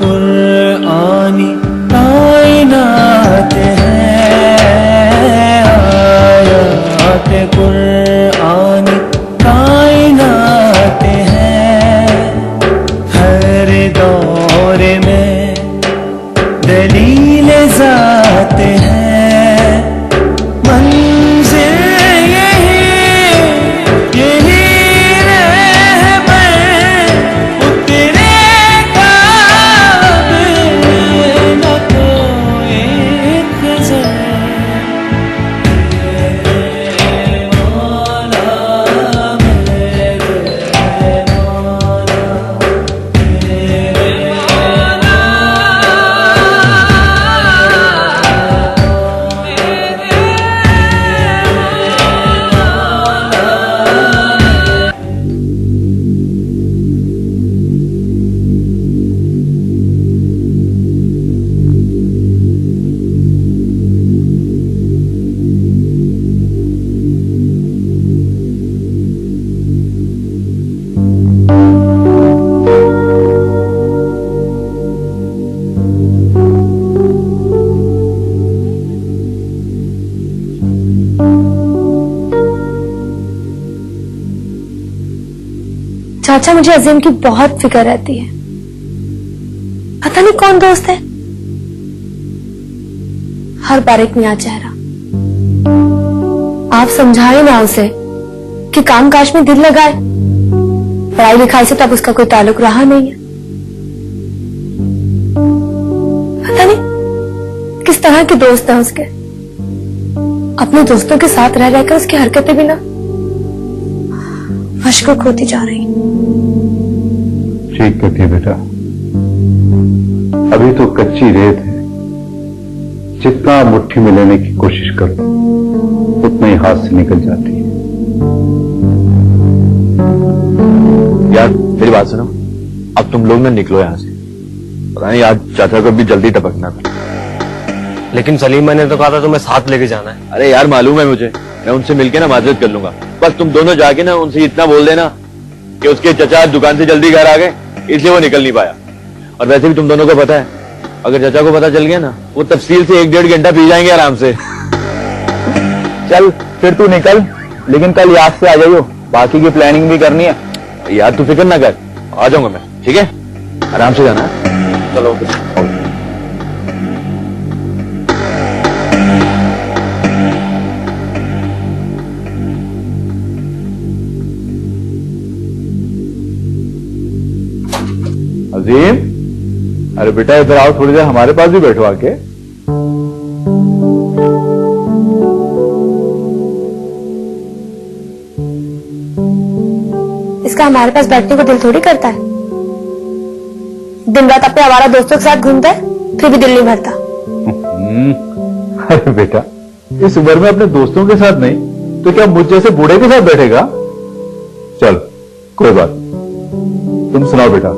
Kuranyi कायनात हैं, आयात कुरआनी कायनात हैं। हर दौर में दलील ज़ात हैं, मंज़िल यही रहबर उतरेगा अब न कोई खज़र। मौला मेरे मौला चाचा, मुझे अजीम की बहुत फिक्र रहती है। पता नहीं कौन दोस्त है, हर बार एक नया चेहरा। आप समझाए ना उसे कि काम काज में दिल लगाए, पढ़ाई लिखाई से तब उसका कोई ताल्लुक रहा नहीं है। पता नहीं किस तरह के दोस्त हैं उसके। अपने दोस्तों के साथ रह रहकर उसकी हरकतें भी ना मशकूक होती जा रही। ठीक कहती है बेटा, अभी तो कच्ची रेत है। जितना मुट्ठी में लेने की कोशिश करो उतना ही हाथ से निकल जाती है। यार मेरी बात सुनो, अब तुम लोग ना निकलो यहां से। पता नहीं आज चाचा को भी जल्दी टपकना था। लेकिन सलीम, मैंने तो कहा था तुम्हें साथ लेके जाना है। अरे यार मालूम है मुझे, मैं उनसे मिलके ना माजरत कर लूंगा। बस तुम दोनों जाके ना उनसे इतना बोल देना कि उसके चचा दुकान से जल्दी घर आ गए, इसलिए वो निकल नहीं पाया। और वैसे भी तुम दोनों को पता है, अगर चचा को पता चल गया ना, वो तफसील से 1-1.5 घंटा पी जाएंगे आराम से। चल फिर तू निकल, लेकिन कल याद से आ जाइयो, बाकी की प्लानिंग भी करनी है। यार तू फिक्र ना कर, आ जाऊंगा मैं, ठीक है? आराम से जाना। चलो अजीम, अरे बेटा इधर आओ, थोड़ी देर हमारे पास भी बैठो आके। इसका हमारे पास बैठने को दिल थोड़ी करता है। दिन रात अपने आवारा दोस्तों के साथ घूमता है, फिर भी दिल नहीं भरता। अरे बेटा, इस उम्र में अपने दोस्तों के साथ नहीं तो क्या मुझ जैसे बूढ़े के साथ बैठेगा? चल कोई बात। तुम सुनाओ बेटा,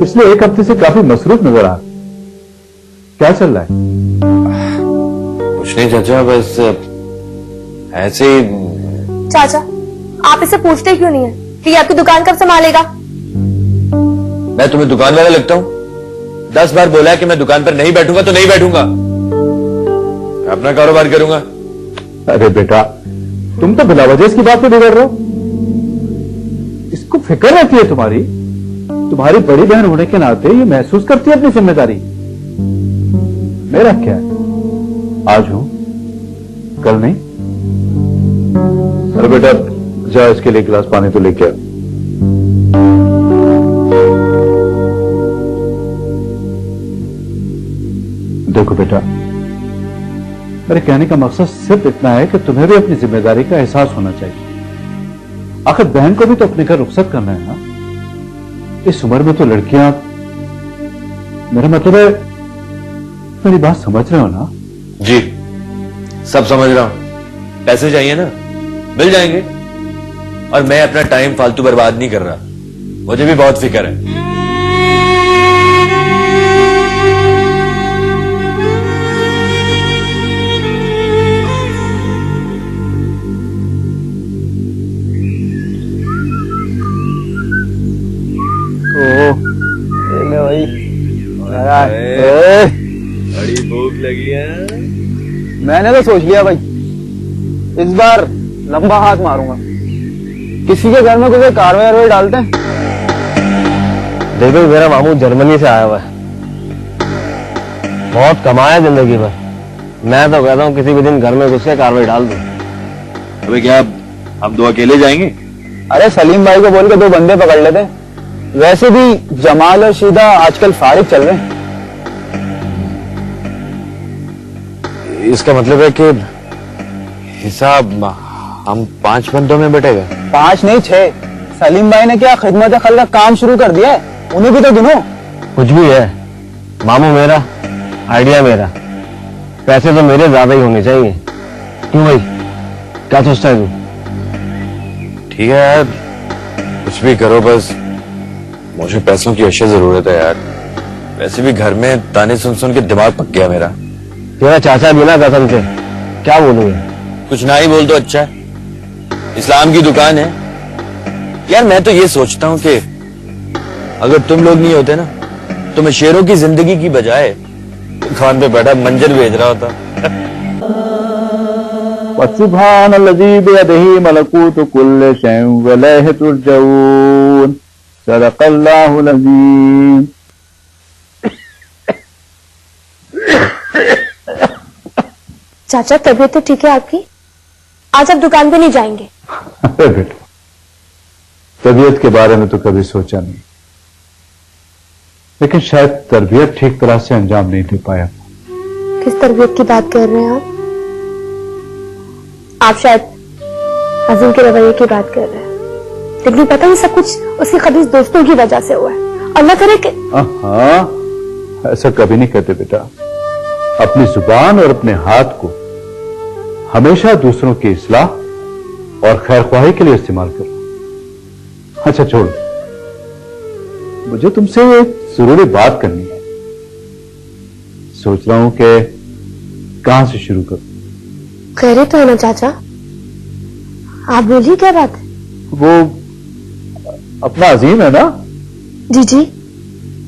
पिछले 1 हफ्ते से काफी मसरूफ नजर आ, क्या चल रहा है? कुछ नहीं चाचा, बस ऐसे ही। चाचा, आप इसे पूछते क्यों नहीं है कि ये आपकी दुकान कब संभालेगा? मैं तुम्हें दुकान वाला लगता हूं? 10 बार बोला है कि मैं दुकान पर नहीं बैठूंगा तो नहीं बैठूंगा, मैं अपना कारोबार करूंगा। अरे बेटा, तुम तो बिला वजह इसकी बात पे बिगड़ रहे हो। इसको फिक्र रहती है तुम्हारी बड़ी बहन होने के नाते ये महसूस करती है अपनी जिम्मेदारी। मेरा क्या है, आज हूं कल नहीं। अरे बेटा जा, इसके लिए गिलास पानी तो लेके आ। देखो बेटा, मेरे कहने का मकसद सिर्फ इतना है कि तुम्हें भी अपनी जिम्मेदारी का एहसास होना चाहिए। आखिर बहन को भी तो अपने घर रुखसत करना है ना। इस उम्र में तो लड़कियां, मेरा मतलब है, मेरी बात समझ रहे हो ना? जी सब समझ रहा हूं। पैसे चाहिए ना, मिल जाएंगे। और मैं अपना टाइम फालतू बर्बाद नहीं कर रहा, मुझे भी बहुत फिक्र है। ले भाई। बड़ी भूख लगी है। मैंने तो सोच लिया भाई, इस बार लंबा हाथ मारूंगा। किसी के घर में कोई कारवाई डालते हैं। देखो मेरा मामू जर्मनी से आया हुआ है, बहुत कमाया जिंदगी भर। मैं तो कहता हूँ किसी भी दिन घर में घुस के कार्रवाई डाल दूं। अबे क्या हम दो अकेले जाएंगे? अरे सलीम भाई को बोल के 2 बंदे पकड़ लेते। वैसे भी जमाल और शीदा आजकल फारिग चल रहे हैं। इसका मतलब है कि हिसाब हम 5 बंदों में बटेगा। 5 नहीं 6। सलीम भाई ने क्या खिदमत खल का काम शुरू कर दिया है, उन्हें भी तो गिनो। कुछ भी है, मामू मेरा, आइडिया मेरा, पैसे तो मेरे ज्यादा ही होने चाहिए। क्यों भाई, क्या सोचता है तू? ठीक है यार, कुछ भी करो, बस मुझे पैसों की अशद जरूरत है यार। वैसे भी घर में ताने सुन सुन के दिमाग पक गया मेरा। तेरा चाचा बिना कसम से क्या बोलूंगा? कुछ ना ही बोल तो अच्छा है, इस्लाम की दुकान है यार। मैं तो ये सोचता हूँ कि अगर तुम लोग नहीं होते ना, तो मैं शेरों की जिंदगी की बजाय दुकान पे बैठा मंजर भेज रहा होता। वसुब्हानल्लज़ी बियदिही मलकूतु कुल्लि शैइन व इलैहि तुरजऊन। सदक़ल्लाहुल अज़ीम। चाचा तबीयत तो ठीक है आपकी? आज आप दुकान पे नहीं जाएंगे? अरे बेटा, तबीयत के बारे में तो कभी सोचा नहीं, लेकिन शायद तरबियत ठीक तरह से अंजाम नहीं दे पाया। किस तरबियत की बात कर रहे हैं आप? आप शायद अजीम के रवैये की बात कर रहे हैं, लेकिन पता है सब कुछ उसके खबीस दोस्तों की वजह से हुआ है। अल्लाह करे कि हाँ, ऐसा कभी नहीं कहते बेटा। अपनी जुबान और अपने हाथ को हमेशा दूसरों की इस्लाह और खैर ख्वाही के लिए इस्तेमाल करो। अच्छा छोड़, मुझे तुमसे एक जरूरी बात करनी है। सोच रहा हूं कि कहां से शुरू करूं। कह रहे तो है ना चाचा, आप बोलिए क्या बात है? वो अपना अजीम है ना, जी जी।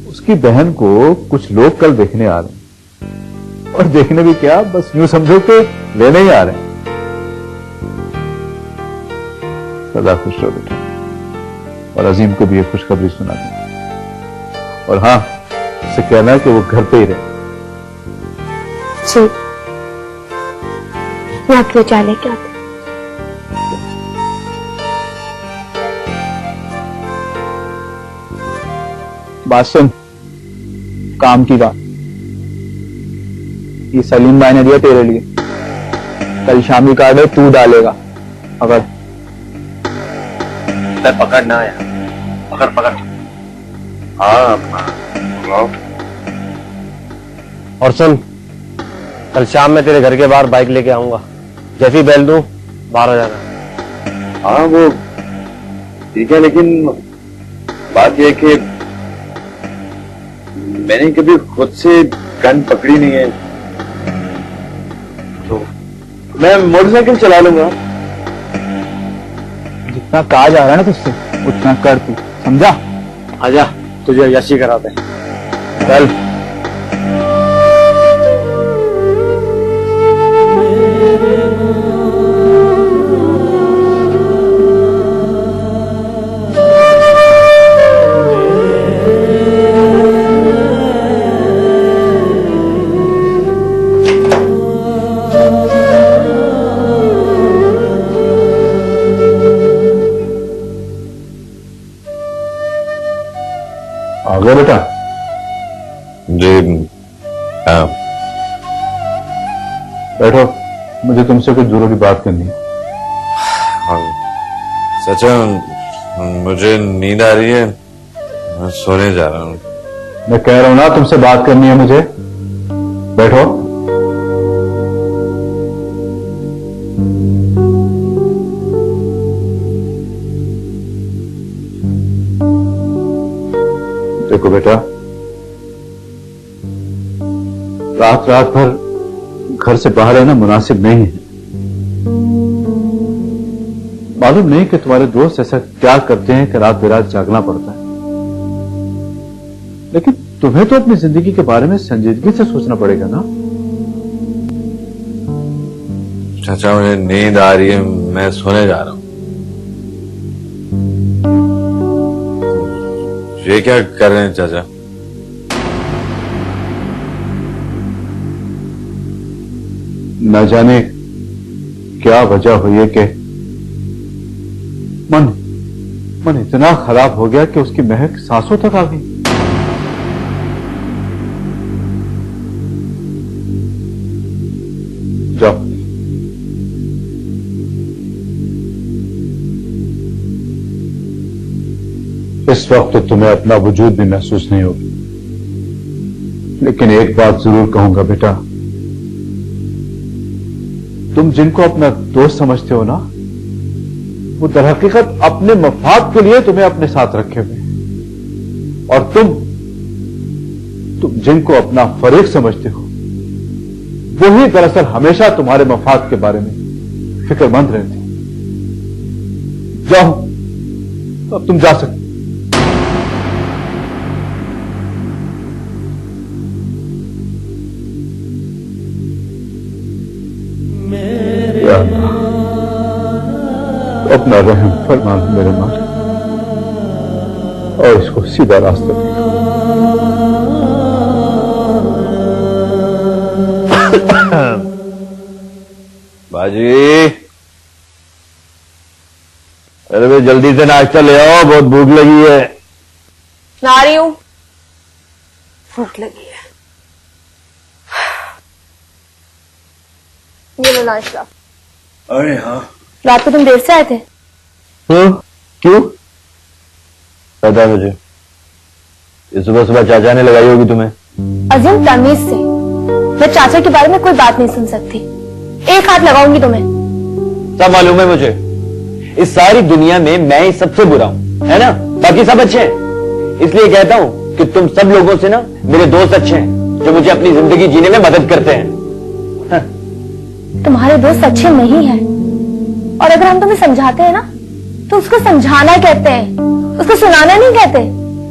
उसकी बहन को कुछ लोग कल देखने आ रहे हैं, और देखने भी क्या, बस यूं समझो कि लेने ही आ रहे हैं। सदा खुश रहो बेटा, और अजीम को भी ये खुशखबरी सुना दें। और हाँ, उससे कहना है कि वो घर पे ही रहे। जी, मैं आपके लिए चाय लेके आती हूँ। बात सुन, काम की बात। ये सलीम भाई ने दिया तेरे लिए, कल शाम की कार्ड तू डालेगा। अगर पकड़ना है, पकड़। हाँ। और सुन, कल शाम में तेरे घर के बाहर बाइक लेके आऊंगा, जैसी बैल दूं बाहर आ जाना। हाँ वो ठीक है, लेकिन बात यह है कि मैंने कभी खुद से गन पकड़ी नहीं है, तो मैं मोटरसाइकिल चला लूंगा। जितना कहा जा रहा है ना तुझसे, उतना कर तू, समझा? आजा, तुझे यशी कराते हैं। चल। आ गया बेटा? जी हाँ। बैठो, मुझे तुमसे कुछ जरूरी बात करनी है। सच में मुझे नींद आ रही है, मैं सोने जा रहा हूँ। मैं कह रहा हूं ना, तुमसे बात करनी है मुझे। बैठो। देखो बेटा, रात भर घर से बाहर रहना मुनासिब नहीं है। मालूम नहीं कि तुम्हारे दोस्त ऐसा क्या करते हैं कि रात बेरात जागना पड़ता है। लेकिन तुम्हें तो अपनी जिंदगी के बारे में संजीदगी से सोचना पड़ेगा ना। चाचा मुझे नींद आ रही है, मैं सोने जा रहा हूं। ये क्या कर रहे हैं चाचा? न जाने क्या वजह हुई है कि मन इतना खराब हो गया कि उसकी महक सांसों तक आ गई। जाओ, इस वक्त तो तुम्हें अपना वजूद भी महसूस नहीं होगी, लेकिन एक बात जरूर कहूंगा बेटा, तुम जिनको अपना दोस्त समझते हो ना, वो दरहकीकत अपने मफाद के लिए तुम्हें अपने साथ रखे हुए, और तुम जिनको अपना फरीक समझते हो, वही दरअसल हमेशा तुम्हारे मफाद के बारे में फिक्रमंद रहते। जाओ, अब तुम जा सकते। या अल्लाह, अपना रहम फरमा मेरे मालिक और इसको सीधा रास्ता दिखाओ। बाजी, अरे भाई जल्दी से नाश्ता ले आओ, बहुत भूख लगी है। ला रही हूं, भूख लगी है। ये लो नाश्ता। अरे हाँ, रात को तुम देर से आए थे। क्यों? पता है मुझे, ये सुबह सुबह चाचा ने लगाई होगी तुम्हें। अजीम, तमीज से मैं चाचा के बारे में कोई बात नहीं सुन सकती। एक हाथ लगाऊंगी तुम्हें। सब मालूम है मुझे, इस सारी दुनिया में मैं ही सबसे बुरा हूं, है ना? बाकी सब अच्छे हैं। इसलिए कहता हूं कि तुम सब लोगों से ना मेरे दोस्त अच्छे हैं, जो मुझे अपनी जिंदगी जीने में मदद करते हैं। तुम्हारे दोस्त अच्छे नहीं हैं, और अगर हम तुम्हें समझाते हैं ना, तो उसको समझाना कहते हैं, उसको सुनाना नहीं कहते।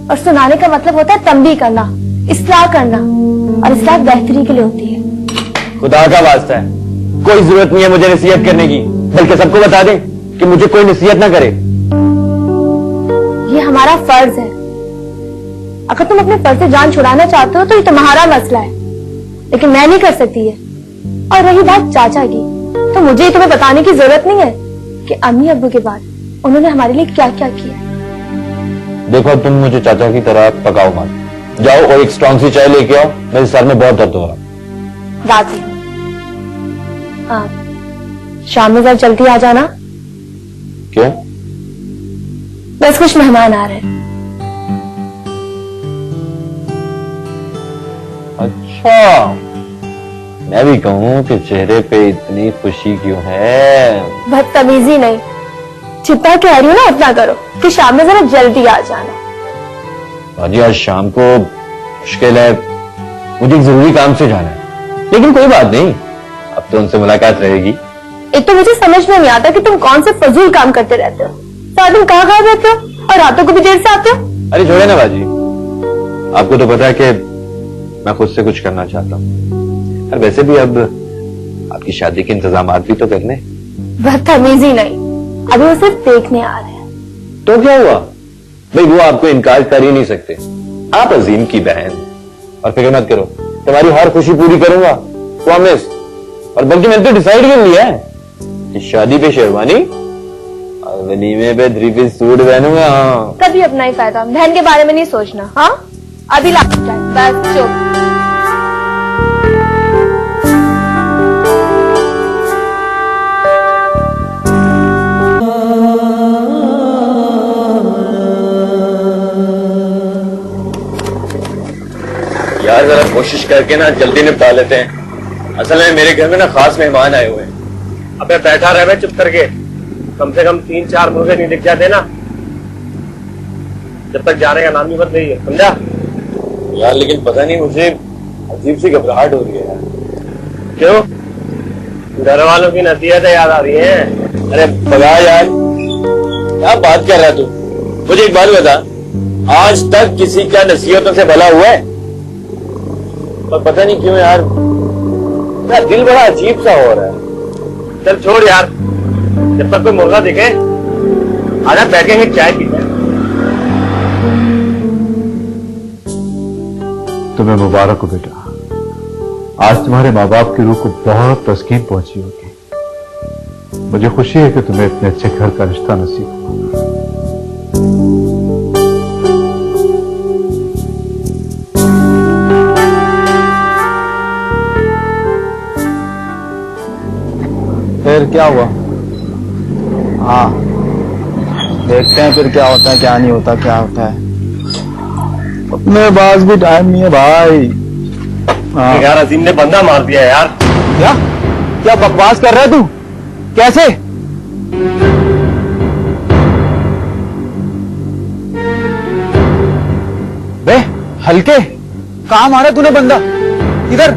और सुनाने का मतलब होता है तंबीह करना, इस्लाह करना, और इस्लाह बेहतरी के लिए होती है। खुदा का वास्ता है, कोई जरूरत नहीं है मुझे नसीहत करने की, बल्कि सबको बता दें कि मुझे कोई नसीहत ना करे। ये हमारा फर्ज है। अगर तुम अपने फर्ज से जान छुड़ाना चाहते हो तो ये तुम्हारा मसला है, लेकिन मैं नहीं कर सकती है। और रही बात चाचा की, तो मुझे तुम्हें बताने की जरूरत नहीं है कि अम्मी अब्बू के बाद उन्होंने हमारे लिए क्या क्या किया। देखो, तुम मुझे चाचा की तरह पकाओ मत। जाओ और एक स्ट्रॉन्ग सी चाय लेके आओ, मेरे सर में बहुत दर्द हो रहा। राजी हूँ। हाँ, शाम में जरा जल्दी आ जाना। क्यों? बस कुछ मेहमान आ रहे हैं। अच्छा, मैं भी कहूँ कि चेहरे पे इतनी खुशी क्यों है? बदतमीजी नहीं, जितना कह रही हूँ ना उतना करो कि शाम में जरा जल्दी आ जाना। बाजी, आज शाम को मुश्किल है, मुझे एक जरूरी काम से जाना है, लेकिन कोई बात नहीं, अब तो उनसे मुलाकात रहेगी। एक तो मुझे समझ में नहीं आता कि तुम कौन से फजूल काम करते रहते हो। सारा दिन कहाँ रहते हो और रातों को भी देर से आते हो। अरे छोड़े ना बाजी, आपको तो पता है कि मैं खुद से कुछ करना चाहता हूँ, और वैसे भी अब आपकी शादी के इंतजाम भी तो करने। बदतमीजी नहीं, अभी वो सिर्फ देखने आ रहे हैं। तो क्या हुआ भाई, वो आपको इनकार कर ही नहीं सकते। आप अजीम की बहन, और फिक्र मत करो, तुम्हारी हर खुशी पूरी करूंगा, प्रॉमिस। और बल्कि मैंने तो डिसाइड कर लिया है कि शादी पे शेरवानी और वलीमे पे 3 पीस सूट पहनूंगा। हाँ, कभी अपना ही फायदा, बहन के बारे में नहीं सोचना। हाँ, अभी ला जाए, बस चुप। यार जरा कोशिश करके ना जल्दी निपटा लेते हैं। असल में मेरे घर में ना खास मेहमान आए हुए हैं। अबे बैठा रहे चुप करके, कम से कम 3-4 मुर्गे नहीं दिख जाते ना, जब तक जाने का नाम नहीं बन रही है, समझा? यार लेकिन पता नहीं, मुझे अजीब सी घबराहट हो रही है यार। क्यों? घर वालों की नसीहतें याद आ रही हैं? अरे भगा यार, क्या बात कर रहा है तू? मुझे एक बात बता, आज तक किसी का नसीहतों से भला हुआ है? पर पता नहीं क्यों यार, मेरा दिल बड़ा अजीब सा हो रहा है। चल छोड़ यार, जब तक कोई मुर्गा दिखे आजा बैठेंगे चाय पीते हैं। तुम्हें मुबारक हो बेटा, आज तुम्हारे माँ बाप की रूह को बहुत तस्कीन पहुंची होगी। मुझे खुशी है कि तुम्हें इतने अच्छे घर का रिश्ता नसीब हुआ। फिर क्या हुआ? हाँ, देखते हैं फिर क्या होता है, क्या नहीं होता, क्या होता है। अपने पास भी टाइम नहीं है भाई। हाँ। यार अजीम ने बंदा मार दिया यार। क्या क्या बकवास कर रहा है तू? कैसे? बे हल्के, कहाँ मारा तूने बंदा? इधर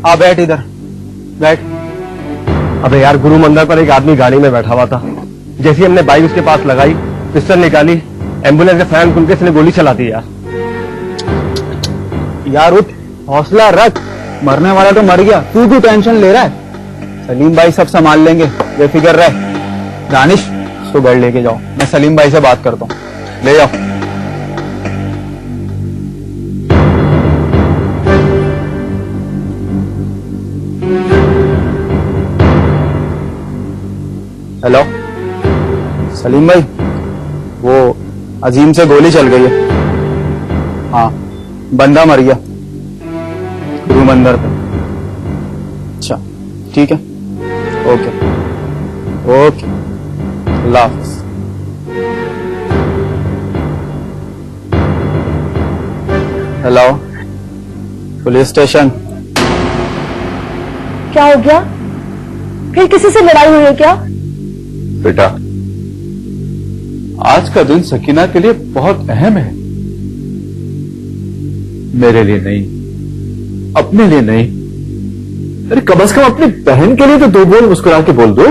आ, बैठ इधर बैठ। अबे यार गुरु मंदिर पर एक आदमी गाड़ी में बैठा हुआ था। जैसे ही हमने बाइक उसके पास लगाई, पिस्टल निकाली, एम्बुलेंस के फैन खुल के इसने गोली चला दी यार। यार उठ, हौसला रख, मरने वाला तो मर गया, तू क्यों टेंशन ले रहा है? सलीम भाई सब संभाल लेंगे, बेफिक्र रह। दानिश उसको घर लेके जाओ, मैं सलीम भाई से बात करता हूँ, ले जाओ। हेलो सलीम भाई, वो अजीम से गोली चल गई है। हाँ, बंदा मर गया गुरु मंदिर पे। अच्छा ठीक है, ओके ओके, अल्लाह हाफिज। Hello police station. क्या हो गया? फिर किसी से लड़ाई हुई है क्या? बेटा, आज का दिन सकीना के लिए बहुत अहम है। मेरे लिए नहीं, अपने लिए नहीं, अरे कम से कम अपनी बहन के लिए तो दो बोल मुस्कुरा के बोल दो।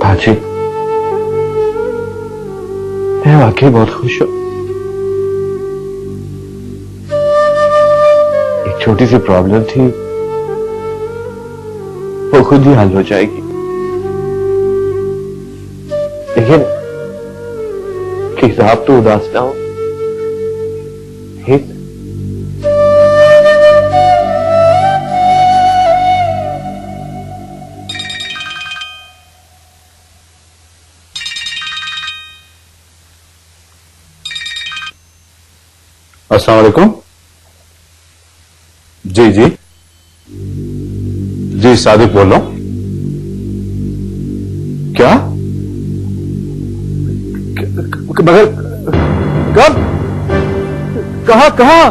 भाजी, मैं वाकई बहुत खुश हूं। एक छोटी सी प्रॉब्लम थी, वो खुद ही हल हो जाएगी। लेकिन आप तो उदास ना हो। अस्सलाम वालेकुम। जी जी जी, सादिक बोल रहा हूं। क्या? मगर कब? कहां कहां?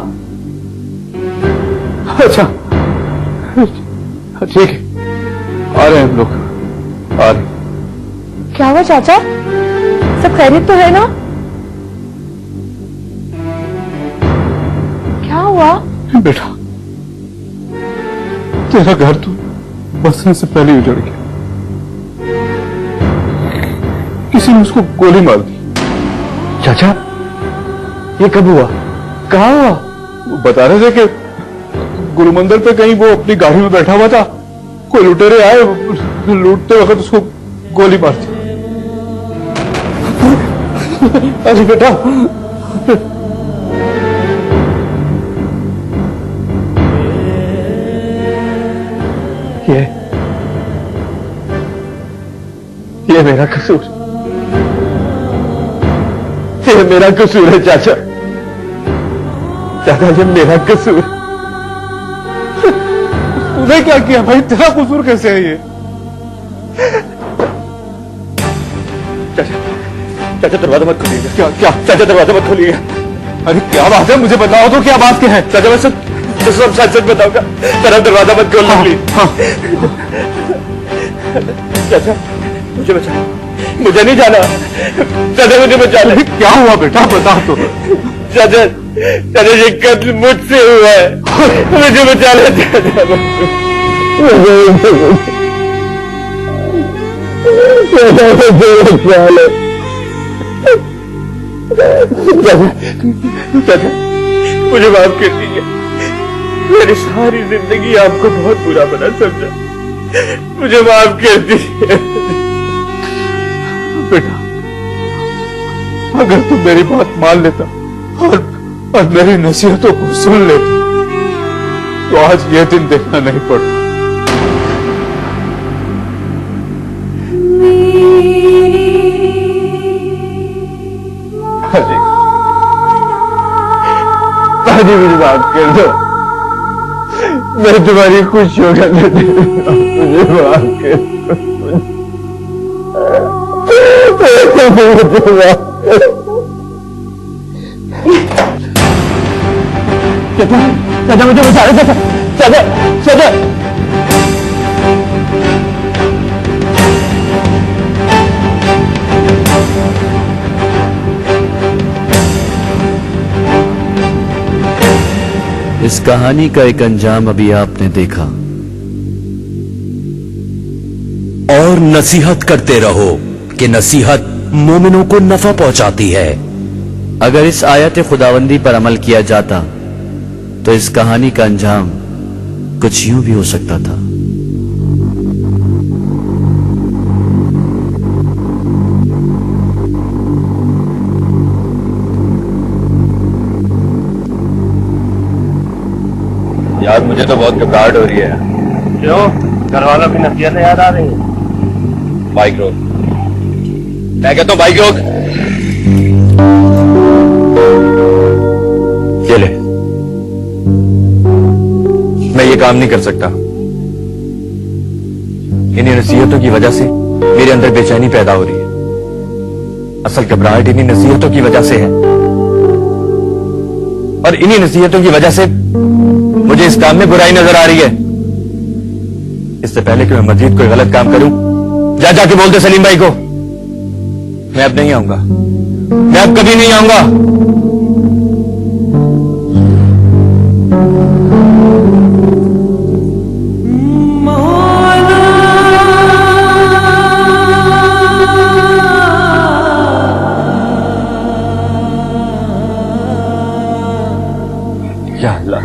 अच्छा ठीक है, आ रहे हैं हम लोग, आ रहे। क्या हुआ चाचा? सब खैरियत तो है ना? क्या हुआ? बेटा, तेरा घर तो बसने से पहले उजड़ गया। किसी ने उसको गोली मार दी। चाचा, ये कब हुआ? कहाँ हुआ? वो बता रहे थे कि गुरु मंदिर पे कहीं वो अपनी गाड़ी में बैठा हुआ था, कोई लुटेरे आए, लूटते वक्त उसको गोली मार दी। अरे बेटा, ये मेरा कसूर, ये मेरा कसूर है चाचा। चाचा, ये मेरा कसूर। तूने क्या किया भाई? तेरा कसूर कैसे है ये? चाचा, चाचा दरवाजा मत खोलिएगा। क्या क्या? चाचा दरवाजा मत खोलिएगा। अरे क्या बात है, मुझे बताओ तो, क्या बात क्या है? चाचा मैं सब सच बताऊंगा, तेरा दरवाजा मत खोलना प्लीज। हाँ। चाचा मुझे बचा, मुझे नहीं जाना। चाचा मुझे बचा ले। क्या हुआ बेटा, बता तो। चाचा, चाचा ये कत्ल मुझसे हुआ है, मुझे बचा ले चाचा। चाचा, मुझे माफ कर दीजिए। मैंने सारी जिंदगी आपको बहुत बुरा बना समझा। मुझे माफ कर दीजिए। बेटा, अगर तुम मेरी बात मान लेता और मेरी नसीहतों को सुन लेता तो आज यह दिन देखना नहीं पड़ता। दादी मुझे माफ कर दो, मैं तुम्हारी खुशियों का मुझे माफ कर दो। चाचा मुझे बचा लो, चाचा चाचा। इस कहानी का एक अंजाम अभी आपने देखा। और नसीहत करते रहो कि नसीहत मोमिनों को नफा पहुंचाती है। अगर इस आयत खुदावंदी पर अमल किया जाता तो इस कहानी का अंजाम कुछ यूं भी हो सकता था। यार मुझे तो बहुत घबराहट हो रही है। क्यों? घर वालों की नसीहतें याद आ रही हैं? बाइक रोक, मैं कहता हूँ बाइक रोक। ये ले, मैं ये काम नहीं कर सकता। इन्हीं नसीहतों की वजह से मेरे अंदर बेचैनी पैदा हो रही है। असल घबराहट इन्हीं नसीहतों की वजह से है, और इन्हीं नसीहतों की वजह से मुझे इस काम में बुराई नजर आ रही है। इससे पहले कि मैं मजीद कोई गलत काम करूं, जाके बोल दे सलीम भाई को मैं अब नहीं आऊंगा, मैं अब कभी नहीं आऊंगा। या अल्लाह,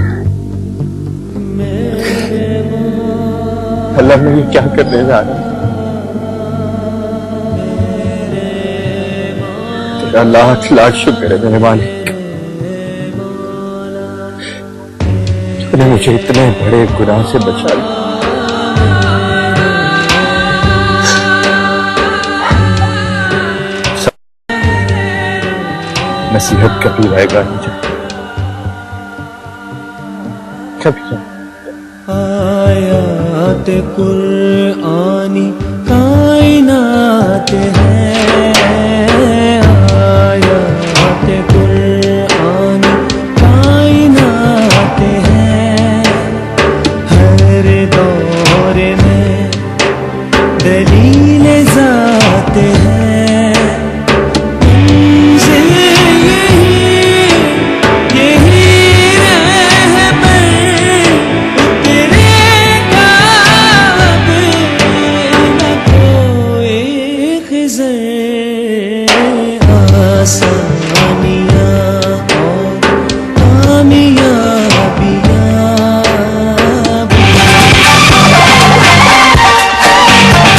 अल्लाह मैं ये क्या करने जा रहा हूं? तेरा लाख लाख शुक्र है मेरे मालिक, तूने मुझे इतने बड़े गुनाह से बचा लिया। नसीहत कभी रहेगा मुझे, कभी। आयात कुरानी कायनात है, आयात कुरानी कायनात है। हर दौर में दलील ज़ात है। आसान